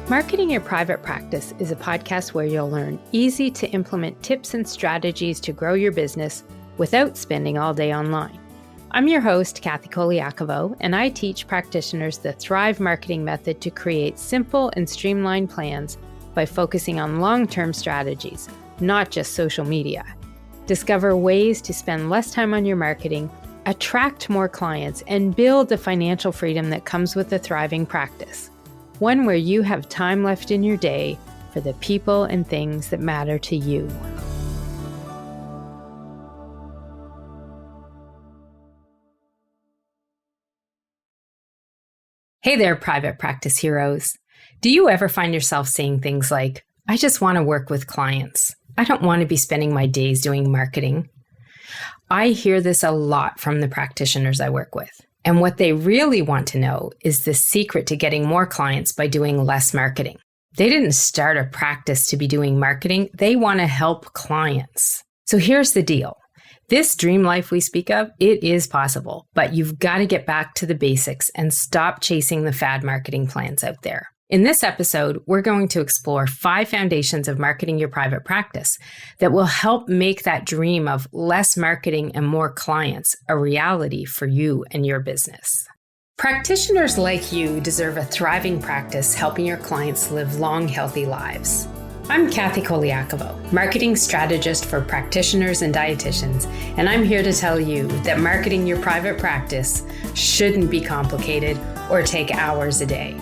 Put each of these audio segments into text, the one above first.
Marketing Your Private Practice is a podcast where you'll learn easy to implement tips and strategies to grow your business without spending all day online. I'm your host, Colaiacovo, and I teach practitioners the Thrive marketing method to create simple and streamlined plans by focusing on long-term strategies, not just social media. Discover ways to spend less time on your marketing, attract more clients, and build the financial freedom that comes with a thriving practice. One where you have time left in your day for the people and things that matter to you. Hey there, private practice heroes. Do you ever find yourself saying things like, I just want to work with clients. I don't want to be spending my days doing marketing. I hear this a lot from the practitioners I work with. And what they really want to know is the secret to getting more clients by doing less marketing. They didn't start a practice to be doing marketing. They want to help clients. So here's the deal. This dream life we speak of, it is possible, but you've got to get back to the basics and stop chasing the fad marketing plans out there. In this episode, we're going to explore 5 foundations of marketing your private practice that will help make that dream of less marketing and more clients a reality for you and your business. Practitioners like you deserve a thriving practice helping your clients live long, healthy lives. I'm Colaiacovo, marketing strategist for practitioners and dietitians, and I'm here to tell you that marketing your private practice shouldn't be complicated or take hours a day.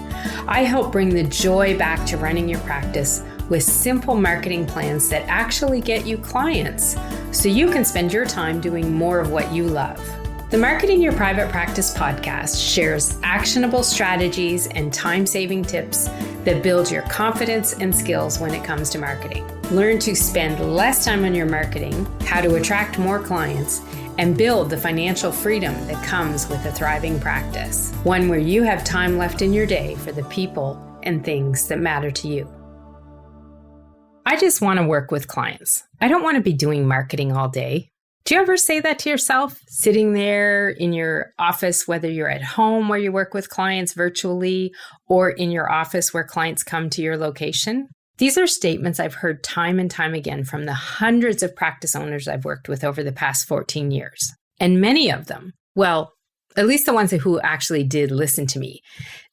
I help bring the joy back to running your practice with simple marketing plans that actually get you clients so you can spend your time doing more of what you love. The Marketing Your Private Practice podcast shares actionable strategies and time-saving tips that build your confidence and skills when it comes to marketing. Learn to spend less time on your marketing, how to attract more clients, and build the financial freedom that comes with a thriving practice. One where you have time left in your day for the people and things that matter to you. I just want to work with clients. I don't want to be doing marketing all day. Do you ever say that to yourself, sitting there in your office, whether you're at home where you work with clients virtually or in your office where clients come to your location? These are statements I've heard time and time again from the hundreds of practice owners I've worked with over the past 14 years. And many of them, well, at least the ones who actually did listen to me,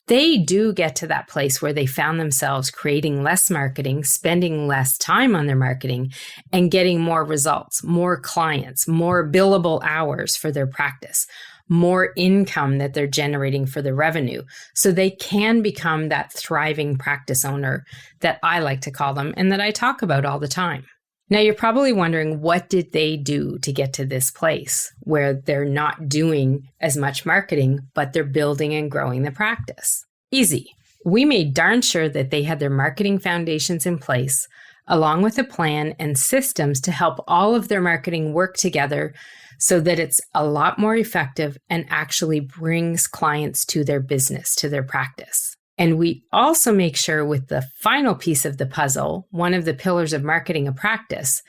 they do get to that place where they found themselves creating less marketing, spending less time on their marketing, and getting more results, more clients, more billable hours for their practice, more income that they're generating for the revenue, so they can become that thriving practice owner that I like to call them and that I talk about all the time. Now, you're probably wondering, what did they do to get to this place where they're not doing as much marketing, but they're building and growing the practice? Easy. We made darn sure that they had their marketing foundations in place, along with a plan and systems to help all of their marketing work together so that it's a lot more effective and actually brings clients to their business, to their practice. And we also make sure with the final piece of the puzzle, one of the pillars of marketing a practice,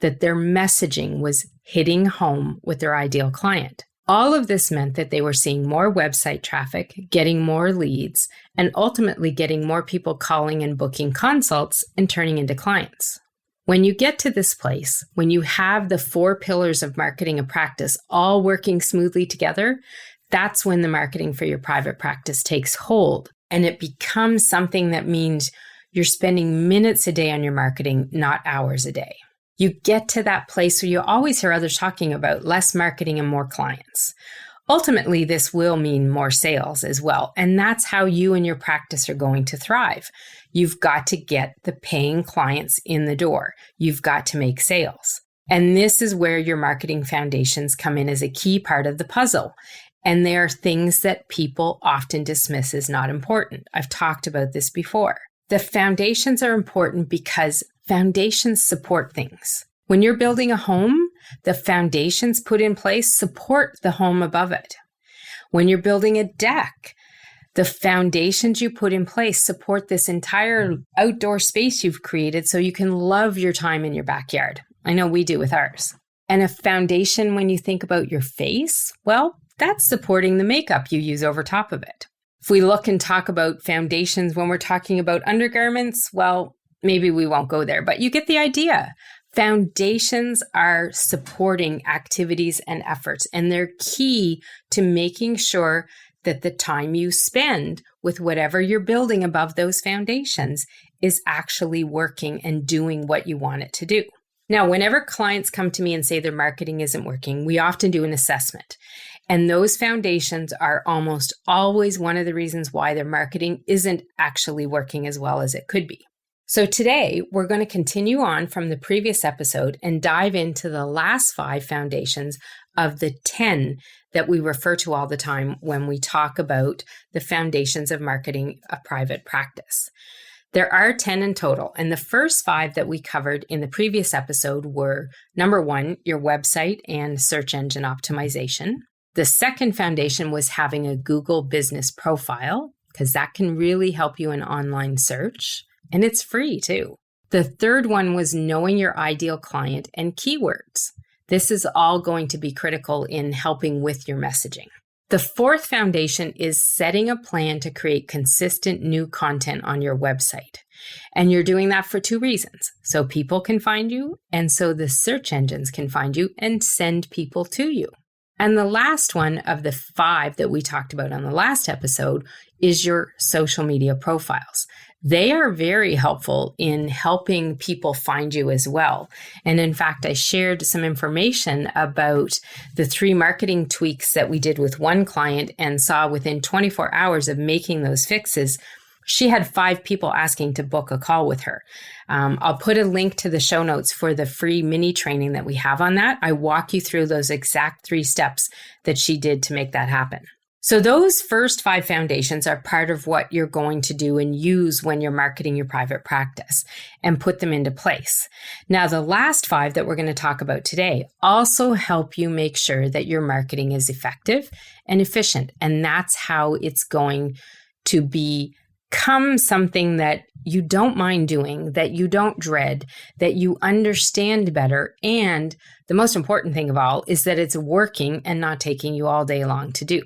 that their messaging was hitting home with their ideal client. All of this meant that they were seeing more website traffic, getting more leads, and ultimately getting more people calling and booking consults and turning into clients. When you get to this place, when you have the 4 pillars of marketing a practice all working smoothly together, that's when the marketing for your private practice takes hold. And it becomes something that means you're spending minutes a day on your marketing, not hours a day. You get to that place where you always hear others talking about less marketing and more clients. Ultimately, this will mean more sales as well. And that's how you and your practice are going to thrive. You've got to get the paying clients in the door. You've got to make sales. And this is where your marketing foundations come in as a key part of the puzzle. And they are things that people often dismiss as not important. I've talked about this before. The foundations are important because foundations support things. When you're building a home, the foundations put in place support the home above it. When you're building a deck, the foundations you put in place support this entire outdoor space you've created so you can love your time in your backyard. I know we do with ours. And a foundation, when you think about your face, well, that's supporting the makeup you use over top of it. If we look and talk about foundations when we're talking about undergarments, well, maybe we won't go there, but you get the idea. Foundations are supporting activities and efforts, and they're key to making sure that the time you spend with whatever you're building above those foundations is actually working and doing what you want it to do. Now, whenever clients come to me and say their marketing isn't working, we often do an assessment. And those foundations are almost always one of the reasons why their marketing isn't actually working as well as it could be. So today, we're going to continue on from the previous episode and dive into the last 5 foundations of the 10 that we refer to all the time when we talk about the foundations of marketing a private practice. There are 10 in total, and the first 5 that we covered in the previous episode were, number 1, your website and search engine optimization. The second foundation was having a Google business profile, because that can really help you in online search. And it's free too. The third one was knowing your ideal client and keywords. This is all going to be critical in helping with your messaging. The fourth foundation is setting a plan to create consistent new content on your website. And you're doing that for 2 reasons. So people can find you, and so the search engines can find you and send people to you. And the last one of the 5 that we talked about on the last episode is your social media profiles. They are very helpful in helping people find you as well. And in fact, I shared some information about the 3 marketing tweaks that we did with one client and saw within 24 hours of making those fixes, she had 5 people asking to book a call with her. I'll put a link to the show notes for the free mini training that we have on that. I walk you through those exact 3 steps that she did to make that happen. So those first 5 foundations are part of what you're going to do and use when you're marketing your private practice and put them into place. Now, the last 5 that we're going to talk about today also help you make sure that your marketing is effective and efficient. And that's how it's going to become something that you don't mind doing, that you don't dread, that you understand better. And the most important thing of all is that it's working and not taking you all day long to do.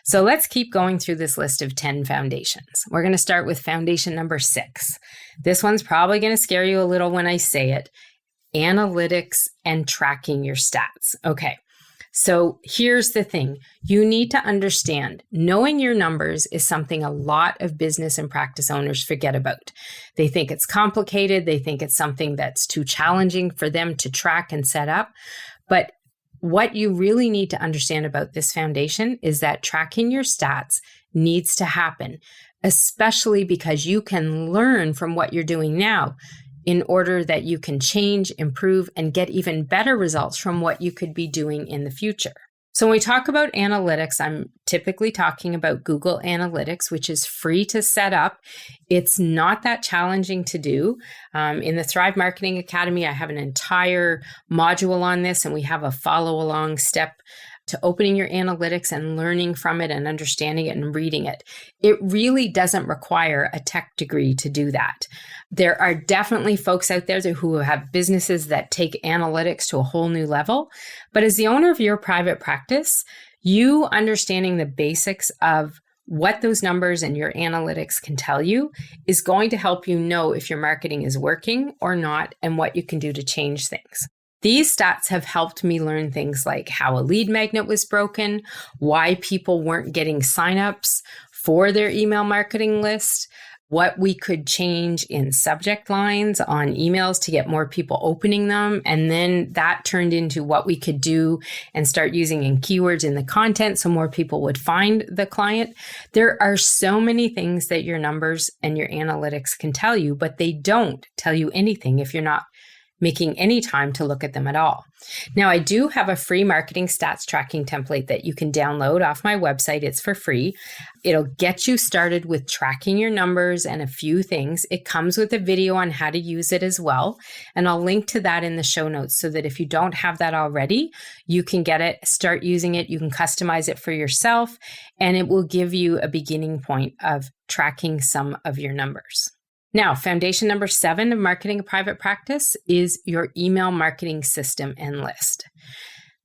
So let's keep going through this list of 10 foundations. We're going to start with foundation number 6. This one's probably going to scare you a little when I say it. Analytics and tracking your stats. Okay. So here's the thing. You need to understand knowing your numbers is something a lot of business and practice owners forget about. They think it's complicated. They think it's something that's too challenging for them to track and set up. But what you really need to understand about this foundation is that tracking your stats needs to happen, especially because you can learn from what you're doing now in order that you can change, improve, and get even better results from what you could be doing in the future. So when we talk about analytics, I'm typically talking about Google Analytics, which is free to set up. It's not that challenging to do. In the Thrive Marketing Academy, I have an entire module on this, and we have a follow-along step to opening your analytics and learning from it and understanding it and reading it. It really doesn't require a tech degree to do that. There are definitely folks out there who have businesses that take analytics to a whole new level. But as the owner of your private practice, you understanding the basics of what those numbers and your analytics can tell you is going to help you know if your marketing is working or not and what you can do to change things. These stats have helped me learn things like how a lead magnet was broken, why people weren't getting signups for their email marketing list, what we could change in subject lines on emails to get more people opening them. And then that turned into what we could do and start using in keywords in the content so more people would find the client. There are so many things that your numbers and your analytics can tell you, but they don't tell you anything if you're not making any time to look at them at all. Now, I do have a free marketing stats tracking template that you can download off my website. It's for free. It'll get you started with tracking your numbers and a few things. It comes with a video on how to use it as well. And I'll link to that in the show notes so that if you don't have that already, you can get it, start using it. You can customize it for yourself, and it will give you a beginning point of tracking some of your numbers. Now, foundation number 7 of marketing a private practice is your email marketing system and list.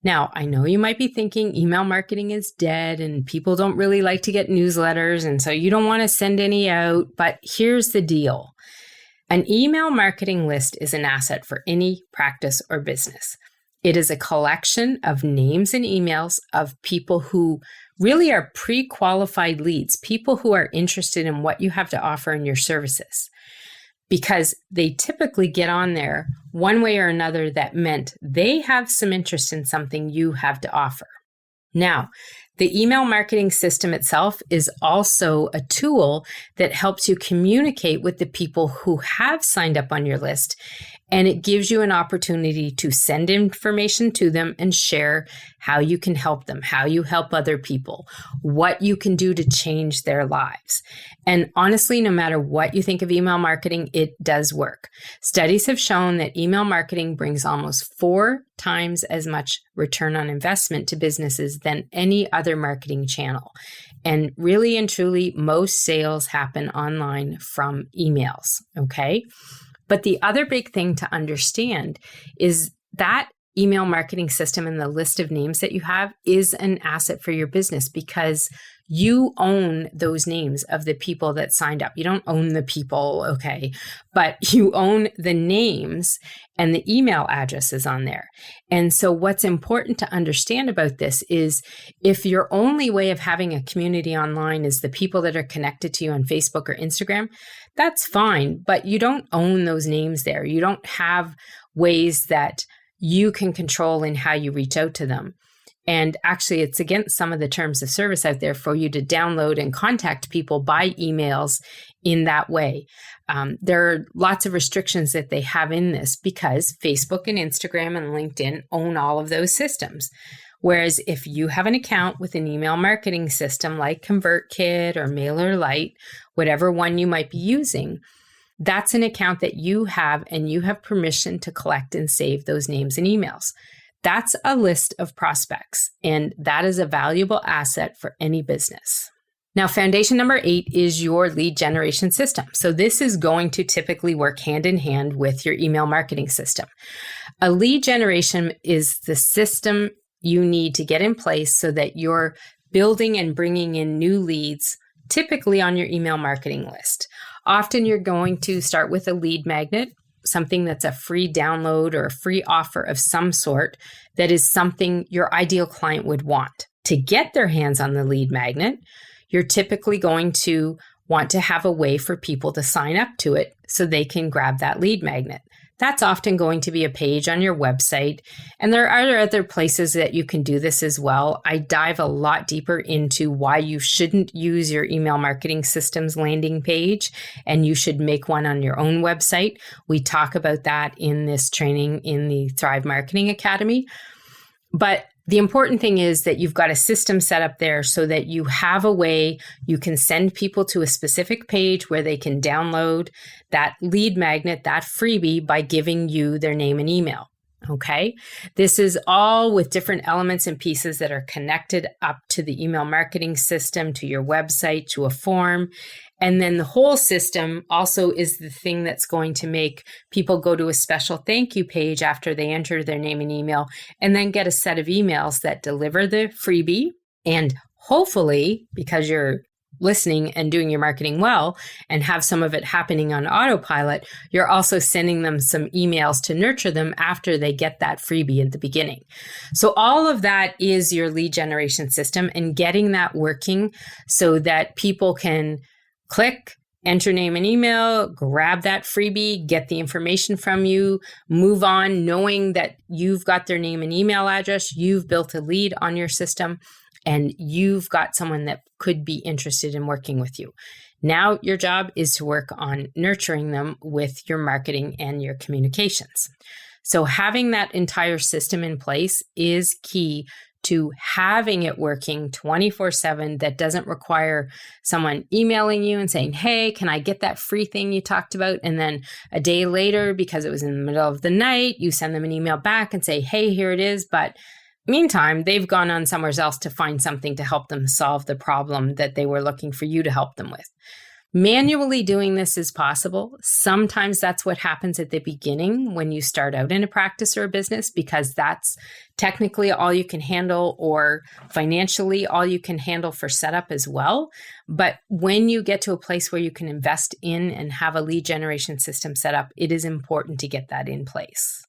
Now, I know you might be thinking email marketing is dead and people don't really like to get newsletters, and so you don't want to send any out, but here's the deal. An email marketing list is an asset for any practice or business. It is a collection of names and emails of people who really are pre-qualified leads, people who are interested in what you have to offer in your services, because they typically get on there one way or another that meant they have some interest in something you have to offer. Now, the email marketing system itself is also a tool that helps you communicate with the people who have signed up on your list, and it gives you an opportunity to send information to them and share how you can help them, how you help other people, what you can do to change their lives. And honestly, no matter what you think of email marketing, it does work. Studies have shown that email marketing brings almost 4 times as much return on investment to businesses than any other marketing channel. And really and truly, most sales happen online from emails, okay? But the other big thing to understand is that email marketing system and the list of names that you have is an asset for your business because you own those names of the people that signed up. You don't own the people, okay, but you own the names and the email addresses on there. And so what's important to understand about this is if your only way of having a community online is the people that are connected to you on Facebook or Instagram, that's fine, but you don't own those names there. You don't have ways that you can control in how you reach out to them. And actually, it's against some of the terms of service out there for you to download and contact people by emails in that way. There are lots of restrictions that they have in this because Facebook and Instagram and LinkedIn own all of those systems. Whereas if you have an account with an email marketing system like ConvertKit or MailerLite, whatever one you might be using, that's an account that you have and you have permission to collect and save those names and emails. That's a list of prospects, and that is a valuable asset for any business. Now, foundation number 8 is your lead generation system. So this is going to typically work hand in hand with your email marketing system. A lead generation is the system you need to get in place so that you're building and bringing in new leads, typically on your email marketing list. Often you're going to start with a lead magnet, something that's a free download or a free offer of some sort that is something your ideal client would want. To get their hands on the lead magnet, you're typically going to want to have a way for people to sign up to it so they can grab that lead magnet. That's often going to be a page on your website, and there are other places that you can do this as well. I dive a lot deeper into why you shouldn't use your email marketing system's landing page, and you should make one on your own website. We talk about that in this training in the Thrive Marketing Academy. But the important thing is that you've got a system set up there so that you have a way you can send people to a specific page where they can download that lead magnet, that freebie, by giving you their name and email. Okay? This is all with different elements and pieces that are connected up to the email marketing system, to your website, to a form. And then the whole system also is the thing that's going to make people go to a special thank you page after they enter their name and email, and then get a set of emails that deliver the freebie. And hopefully, because you're listening and doing your marketing well and have some of it happening on autopilot, you're also sending them some emails to nurture them after they get that freebie at the beginning. So all of that is your lead generation system, and getting that working so that people can click, enter name and email, grab that freebie, get the information from you, move on, knowing that you've got their name and email address, you've built a lead on your system, and you've got someone that could be interested in working with you. Now your job is to work on nurturing them with your marketing and your communications. So having that entire system in place is key to having it working 24/7 that doesn't require someone emailing you and saying, hey, can I get that free thing you talked about? And then a day later, because it was in the middle of the night, you send them an email back and say, hey, here it is. But meantime, they've gone on somewhere else to find something to help them solve the problem that they were looking for you to help them with. Manually doing this is possible. Sometimes that's what happens at the beginning when you start out in a practice or a business, because that's technically all you can handle, or financially all you can handle for setup as well. But when you get to a place where you can invest in and have a lead generation system set up, it is important to get that in place.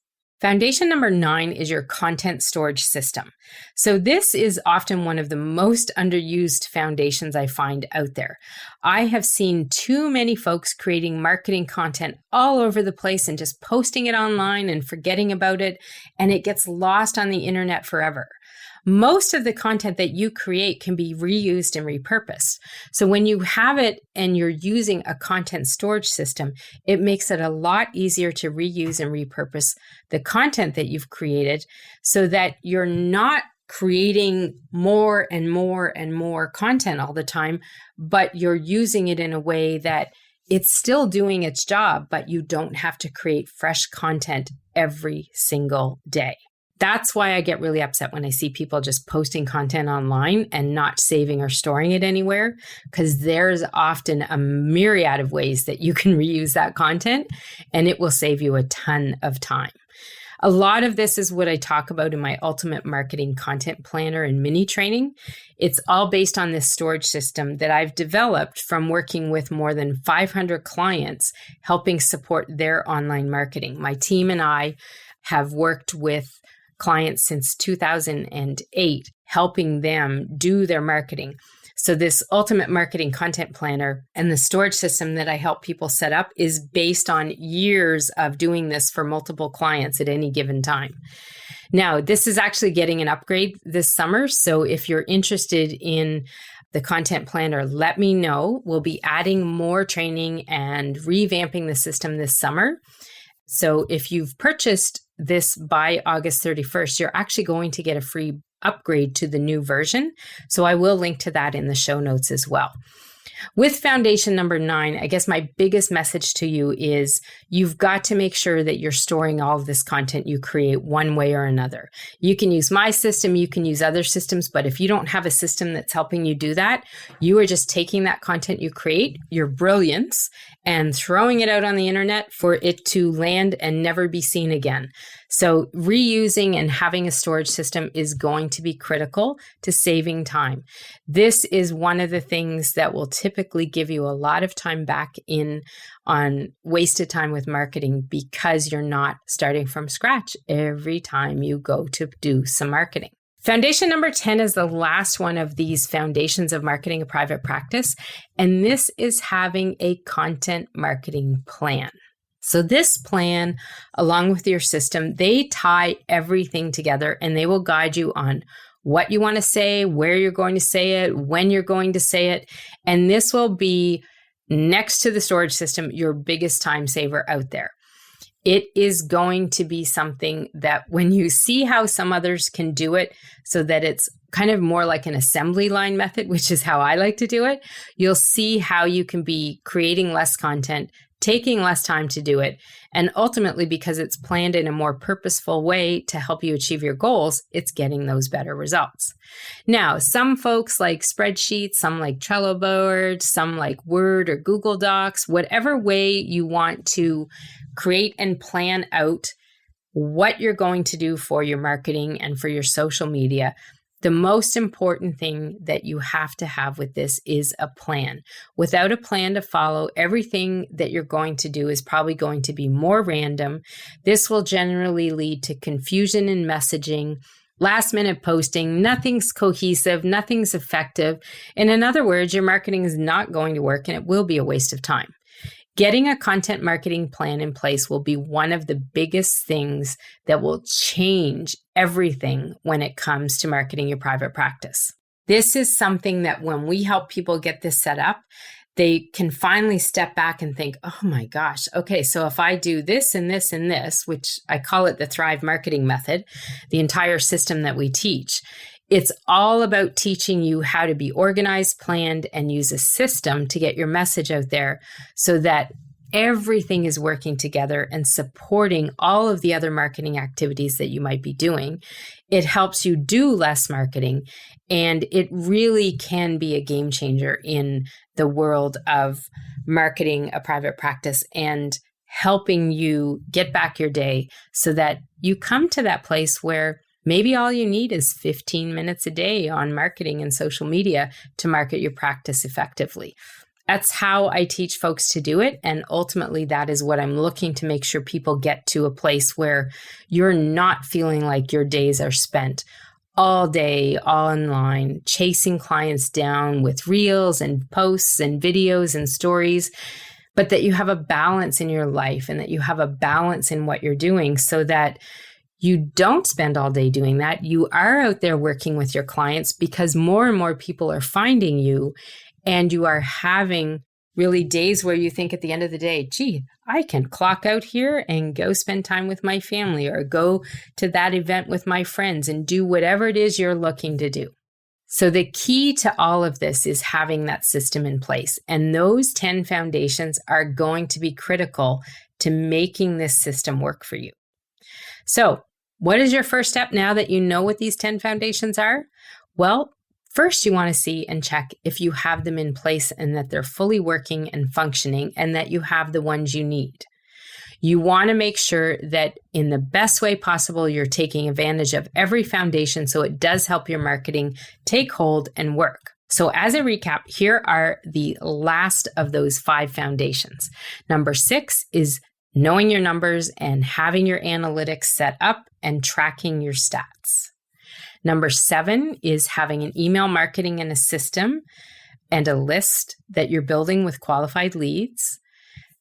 Foundation number 9 is your content storage system. So this is often one of the most underused foundations I find out there. I have seen too many folks creating marketing content all over the place and just posting it online and forgetting about it, and it gets lost on the internet forever. Most of the content that you create can be reused and repurposed. So when you have it and you're using a content storage system, it makes it a lot easier to reuse and repurpose the content that you've created, so that you're not creating more and more and more content all the time, but you're using it in a way that it's still doing its job, but you don't have to create fresh content every single day. That's why I get really upset when I see people just posting content online and not saving or storing it anywhere, because there's often a myriad of ways that you can reuse that content, and it will save you a ton of time. A lot of this is what I talk about in my Ultimate Marketing Content Planner and mini training. It's all based on this storage system that I've developed from working with more than 500 clients, helping support their online marketing. My team and I have worked with clients since 2008, helping them do their marketing. So this Ultimate Marketing Content Planner and the storage system that I help people set up is based on years of doing this for multiple clients at any given time. Now, this is actually getting an upgrade this summer. So if you're interested in the content planner, let me know. We'll be adding more training and revamping the system this summer. So if you've purchased this by August 31st, you're actually going to get a free upgrade to the new version. So I will link to that in the show notes as well. With foundation number 9, I guess my biggest message to you is you've got to make sure that you're storing all of this content you create one way or another. You can use my system, you can use other systems, but if you don't have a system that's helping you do that, you are just taking that content you create, your brilliance, and throwing it out on the internet for it to land and never be seen again. So reusing and having a storage system is going to be critical to saving time. This is one of the things that will typically give you a lot of time back on wasted time with marketing, because you're not starting from scratch every time you go to do some marketing. Foundation number 10 is the last one of these foundations of marketing a private practice, and this is having a content marketing plan. So this plan, along with your system, they tie everything together, and they will guide you on what you want to say, where you're going to say it, when you're going to say it. And this will be, next to the storage system, your biggest time saver out there. It is going to be something that when you see how some others can do it so that it's kind of more like an assembly line method, which is how I like to do it, you'll see how you can be creating less content, taking less time to do it, and ultimately, because it's planned in a more purposeful way to help you achieve your goals, it's getting those better results. Now, some folks like spreadsheets, some like Trello boards, some like Word or Google Docs, whatever way you want to create and plan out what you're going to do for your marketing and for your social media. The most important thing that you have to have with this is a plan. Without a plan to follow, everything that you're going to do is probably going to be more random. This will generally lead to confusion in messaging, last minute posting, nothing's cohesive, nothing's effective. And in other words, your marketing is not going to work and it will be a waste of time. Getting a content marketing plan in place will be one of the biggest things that will change everything when it comes to marketing your private practice. This is something that when we help people get this set up, they can finally step back and think, oh my gosh, okay, so if I do this and this and this, which I call it the Thrive Marketing Method, the entire system that we teach, it's all about teaching you how to be organized, planned, and use a system to get your message out there so that everything is working together and supporting all of the other marketing activities that you might be doing. It helps you do less marketing, and it really can be a game changer in the world of marketing a private practice and helping you get back your day so that you come to that place where maybe all you need is 15 minutes a day on marketing and social media to market your practice effectively. That's how I teach folks to do it. And ultimately, that is what I'm looking to make sure people get to, a place where you're not feeling like your days are spent all day online, chasing clients down with reels and posts and videos and stories, but that you have a balance in your life and that you have a balance in what you're doing so that you don't spend all day doing that. You are out there working with your clients because more and more people are finding you, and you are having really days where you think at the end of the day, gee, I can clock out here and go spend time with my family or go to that event with my friends and do whatever it is you're looking to do. So the key to all of this is having that system in place. And those 10 foundations are going to be critical to making this system work for you. So what is your first step now that you know what these 10 foundations are? Well, first, you want to see and check if you have them in place and that they're fully working and functioning and that you have the ones you need. You want to make sure that in the best way possible, you're taking advantage of every foundation so it does help your marketing take hold and work. So as a recap, here are the last of those 5 foundations. Number 6 is knowing your numbers and having your analytics set up and tracking your stats. Number 7 is having an email marketing and a system and a list that you're building with qualified leads.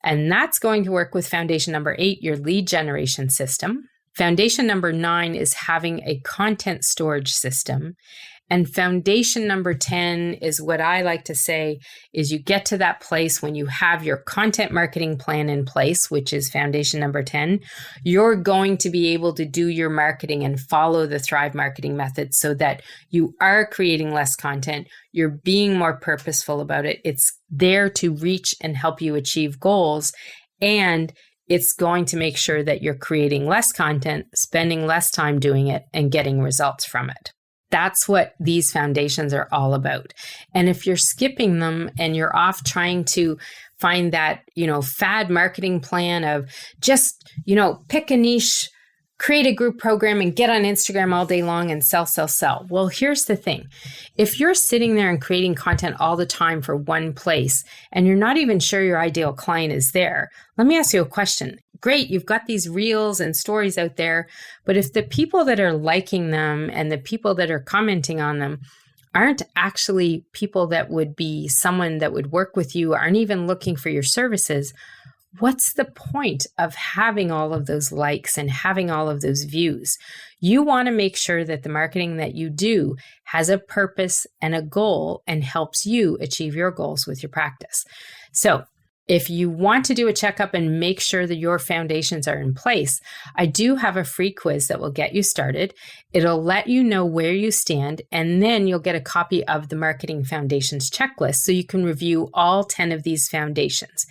And that's going to work with foundation number 8, your lead generation system. Foundation number 9 is having a content storage system. And foundation number 10 is what I like to say is you get to that place when you have your content marketing plan in place, which is foundation number 10, you're going to be able to do your marketing and follow the Thrive marketing method so that you are creating less content. You're being more purposeful about it. It's there to reach and help you achieve goals. And it's going to make sure that you're creating less content, spending less time doing it, and getting results from it. That's what these foundations are all about. And if you're skipping them and you're off trying to find that, fad marketing plan of just, pick a niche, create a group program and get on Instagram all day long and sell. Well, here's the thing. If you're sitting there and creating content all the time for one place and you're not even sure your ideal client is there, let me ask you a question. Great, you've got these reels and stories out there, but if the people that are liking them and the people that are commenting on them aren't actually people that would be someone that would work with you, aren't even looking for your services, what's the point of having all of those likes and having all of those views? You want to make sure that the marketing that you do has a purpose and a goal and helps you achieve your goals with your practice. So if you want to do a checkup and make sure that your foundations are in place, I do have a free quiz that will get you started. It'll let you know where you stand, and then you'll get a copy of the Marketing Foundations checklist so you can review all 10 of these foundations.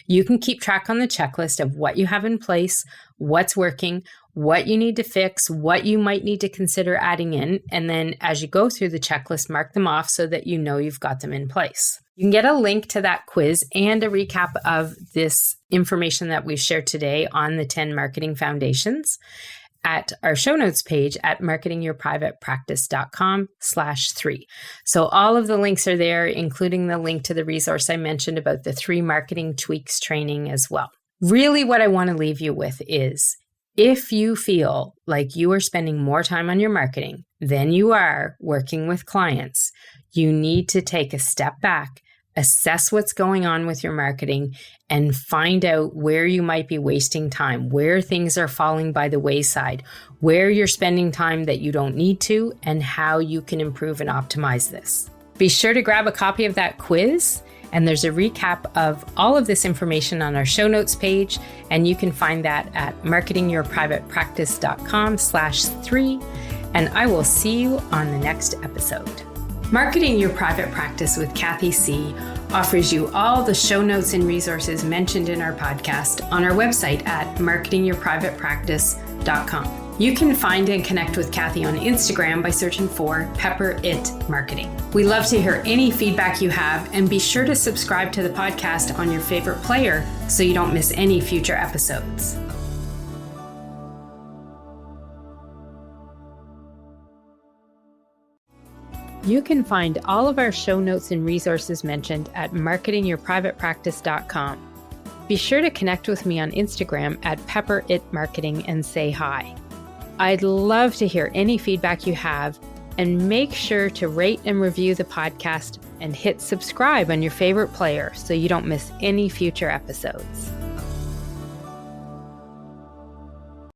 You can keep track on the checklist of what you have in place, what's working, what you need to fix, what you might need to consider adding in, and then as you go through the checklist, mark them off so that you know you've got them in place. You can get a link to that quiz and a recap of this information that we've shared today on the 10 marketing foundations at our show notes page at marketingyourprivatepractice.com/3. So all of the links are there, including the link to the resource I mentioned about the 3 marketing tweaks training as well. Really what I want to leave you with is, if you feel like you are spending more time on your marketing than you are working with clients, you need to take a step back, assess what's going on with your marketing, and find out where you might be wasting time, where things are falling by the wayside, where you're spending time that you don't need to, and how you can improve and optimize this. Be sure to grab a copy of that quiz, and there's a recap of all of this information on our show notes page, and you can find that at marketingyourprivatepractice.com/3, and I will see you on the next episode. Marketing Your Private Practice with Kathy C. offers you all the show notes and resources mentioned in our podcast on our website at marketingyourprivatepractice.com. You can find and connect with Kathy on Instagram by searching for Pepper It Marketing. We love to hear any feedback you have, and be sure to subscribe to the podcast on your favorite player so you don't miss any future episodes. You can find all of our show notes and resources mentioned at marketingyourprivatepractice.com. Be sure to connect with me on Instagram at Pepper It Marketing and say hi. I'd love to hear any feedback you have, and make sure to rate and review the podcast and hit subscribe on your favorite player so you don't miss any future episodes.